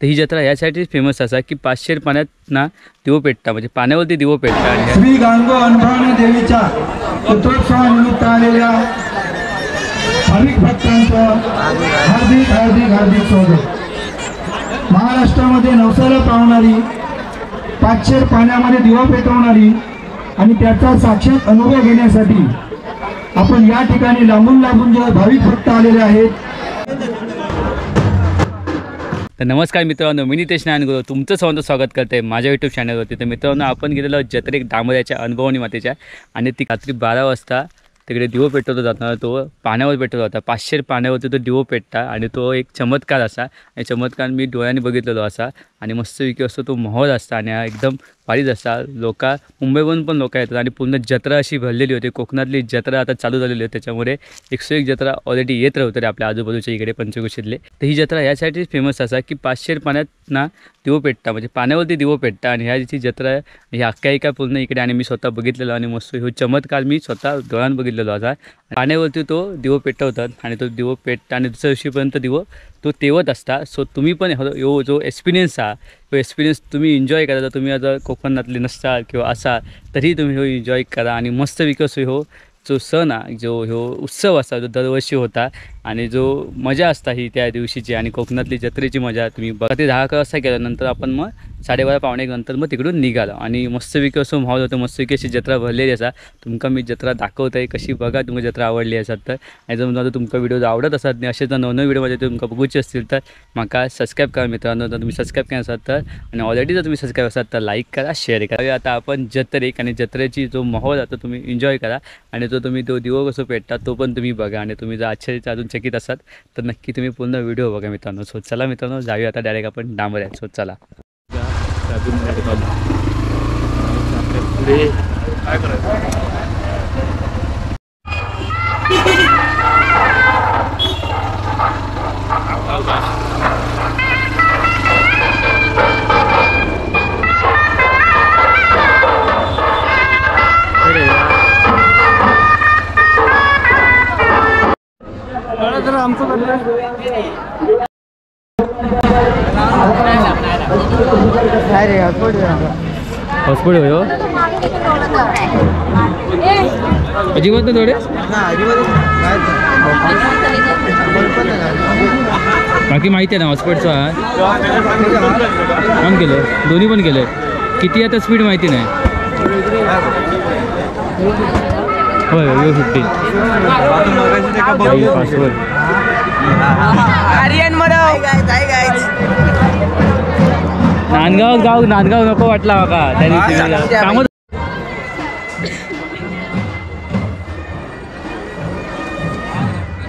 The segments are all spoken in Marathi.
तर ही जत्रा यासाठीच फेमस असा की 500 पाण्यात ना दिवो पेटता, म्हणजे पाण्यावरती दिवो पेटता। आणि श्री गांगो अनुभवनी देवीच्या चित्रोत्सवानिमित्त आलेल्या भाविक भक्तांचं हार्दिक हार्दिक हार्दिक स्वागत। महाराष्ट्रामध्ये नवसाला पावणारी 500 पाण्यामध्ये दिवा पेटवणारी आणि त्याचा साक्षात अनुभव घेण्यासाठी आपण या ठिकाणी लांबून लांबून जे भाविक भक्त आलेले आहेत। तर नमस्कार मित्रांनो, मी नितेश नारायण तुमचं सर्वांचं स्वागत करते माझ्या यूट्यूब चॅनलवरती। तर मित्रांनो, आपण गेलेलो जत्रेक दामोदरच्या अनुभवनी मातेच्या, आणि ती रात्री 12 वाजता तिकडे दिवो पेटवतो जाताना तो पाण्यावर पेटवला होता। 500 पाण्यावरती तो दिवो पेटता आणि तो एक चमत्कार असा, आणि चमत्कार मी डोळ्यांनी बघितलेलो असा, आणि मस्तपैकी असतो तो माहोल असता आणि एकदम भारीच असता। मुंबईवरून पण लोक येतात आणि पूर्ण जत्रा अशी भरलेली होती। कोकणातली जत्रा आता चालू झालेली होती, त्याच्यामुळे 101 जत्रा ऑलरेडी येत राहते आपल्या आजूबाजूच्या इकडे पंचक्रोशीतले। तर ही जत्रा यासाठीच फेमस असा की 500 पाण्यात ना दिवो पेटता, म्हणजे पाण्यावरती दिवो पेटता। आणि ह्याची जत्रा ही आख्यायिका पूर्ण इकडे, आणि मी स्वतः बघितलेलो आणि मस्त हो चमत्कार मी स्वतः डोळ्यानं बघितलेलो असा। पाण्यावरती तो दिवो पेटवतात आणि तो दिवो पेटता आणि दुसऱ्या दिवशीपर्यंत दिवो तो तेवत असता। सो तुम्ही पण हो जो एक्सपिरियन्स हा तो एक्सपिरियन्स तुम्ही एन्जॉय करा। जर तुम्ही आता कोकणातले नसताल किंवा असाल तरी तुम्ही हो एन्जॉय करा, आणि मस्त विकस हो जो सण जो हो उत्सव असा जो दरवर्षी होता, आणि जो मजा असता ही त्या दिवशीची आणि कोकणातली जत्रेची मजा तुम्ही बघा। ते 10-11 वाजता केल्यानंतर आपण मग 12:30-पावणे नंतर मग तिकडून निघालो, आणि मस्तपैकी असं माहोल होतं। मस्तपैकी अशी जत्रा भरलेली असा। तुमका मी जत्रा दाखवत आहे कशी, बघा तुमका जत्रा आवडली असतात तर। आणि जर मला तुमका व्हिडिओ आवडत असतात नाही असे जर नवनवीन व्हिडिओ माझे तुमका बघूचे असतील तर माका सबस्क्राईब करा मित्रांनो। जर तुम्ही सबस्क्राईब केला असाल तर, आणि ऑलरेडी जर तुम्ही सबस्क्राईब असाल तर लाईक करा, शेअर करा। आता आपण जत्रेक आणि जत्रेची जो माहोल आता तुम्ही एन्जॉय करा, आणि जो तुम्ही तो दिवो कसं पेटतात तो पण तुम्ही बघा। आणि तुम्ही जर आश्चर्य अजून चकित असाल तर नक्की तुम्ही पूर्ण व्हिडिओ बघा मित्रांनो। सो चला मित्रांनो, जाऊया आता डायरेक्ट आपण डांबऱ्यात। सो चला पुढे काय करायचं। हॉस्पिटल हो अजिबात ना थोडे बाकी माहिती आहे ना हॉस्पिटलचा ऑन केलं, दोन्ही पण केलं। किती आता स्पीड माहिती नाही। होय 50 नांदगाव नको वाटला माका त्या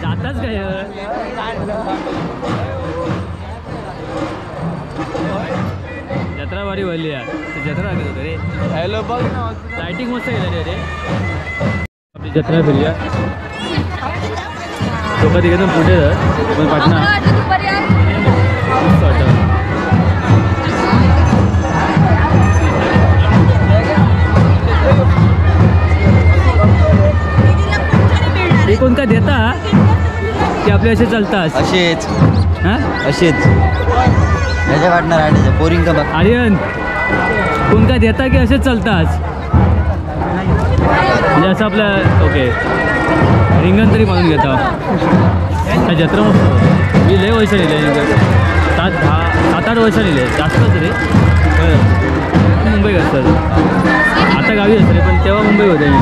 जाताच काय जत्रा भारी भरली यार। जत्रा लागत होतं रे। हॅलो बघ लाइटिंग मस्त केली रे आपली जत्रा भरली। लोक तिकडे पुढे पण पाटणा कोण का देता की आपले असे चालतात असेच हां असेच याच्या वाटणार आडीच्या बोरिंग का बघ आर्यन कोण का देता की असेच चालतात म्हणजे असं आपलं ओके रिंगण तरी म्हणून घेता। जत्रा मस्त मी लय वर्ष लिहिले 7-8 वर्ष लिहिले जास्तच रे। मुंबई असतात आता गावी असतं रे, पण तेव्हा मुंबई होते मी।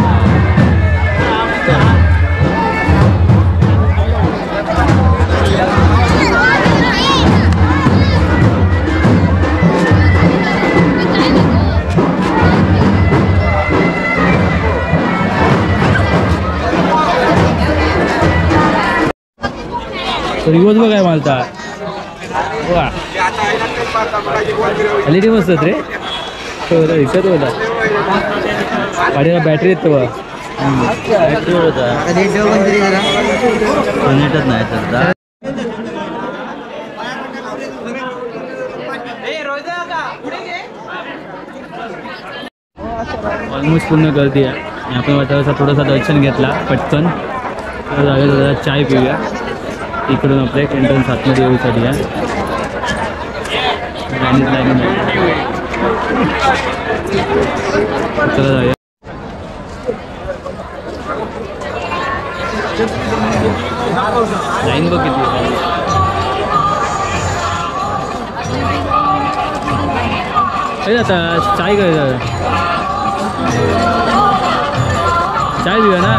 रिवोज बघाय मालता वा LED मस्त रे दिसत होता। गाडीला बॅटरी येत तेव्हा नाही तर ऑलमोस्ट पूर्ण गर्दी आहे। आपण वाटायचा थोडासा दर्शन घेतला पटकन, जागा चाय पिऊया। इकडून आपल्या एंट्रन्स आतमध्ये येऊसाठी आहे। चला जाऊया. लाईन बघ किती आहे. आता चाय काय चाय पिऊया ना.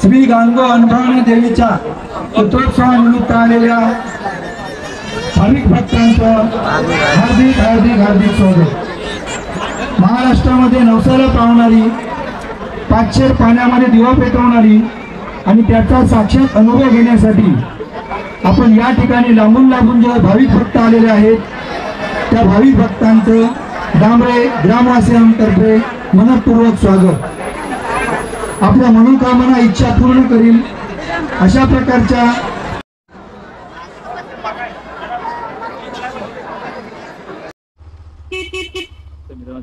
श्री गांगो अनुभवनी देवीच्या रथोत्सवानिमित्त आलेल्या भाविक भक्तांचं हार्दिक हार्दिक हार्दिक स्वागत. महाराष्ट्रामध्ये नवसाला पावणारी पाचशेर पाण्यामध्ये दिवा पेटवणारी आणि त्याचा साक्षात अनुभव घेण्यासाठी आपण या ठिकाणी लांबून लांबून जे भाविक भक्त आलेले आहेत त्या भाविक भक्तांचं डांबरे ग्रामवासियांतर्फे मनपूर्वक स्वागत. आपल्या मनोकामना इच्छा पूर्ण करील अशा प्रकारच्या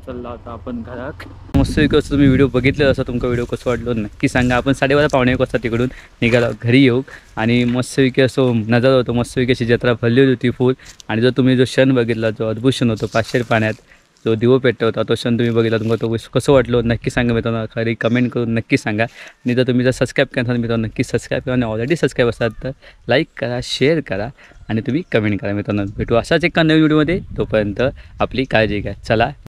चालला होता आपण घरात मस्त कसं तुम्ही व्हिडिओ बघितलं असं तुमका व्हिडिओ कसं वाटलो नक्की सांगा. आपण 12:30 पावणे 1 वाजता तिकडून निघालो घरी येऊ आणि मस्तपैकी असं नजारा होतो. मस्तपैकी अशी जत्रा भरली होती फुल. आणि जर तुम्ही जो क्षण बघितला जो अद्भुत क्षण होतो पाचशेर पाण्यात जो दिवो पेटतो होता तो क्षण तुम्ही बघितला तुम्हाला तो कसं वाटलो नक्की सांगा मित्रांनो. खरी कमेंट करून नक्की सांगा. आणि जर तुम्ही सबस्क्राईब केलं तर मित्रांनो नक्की सबस्क्राईब करा आणि ऑलरेडी सबस्क्राईब असतात तर लाईक करा शेअर करा आणि तुम्ही कमेंट करा मित्रांनो. भेटू असाच एका नवीन व्हिडिओमध्ये. तोपर्यंत आपली काळजी घ्या. चला.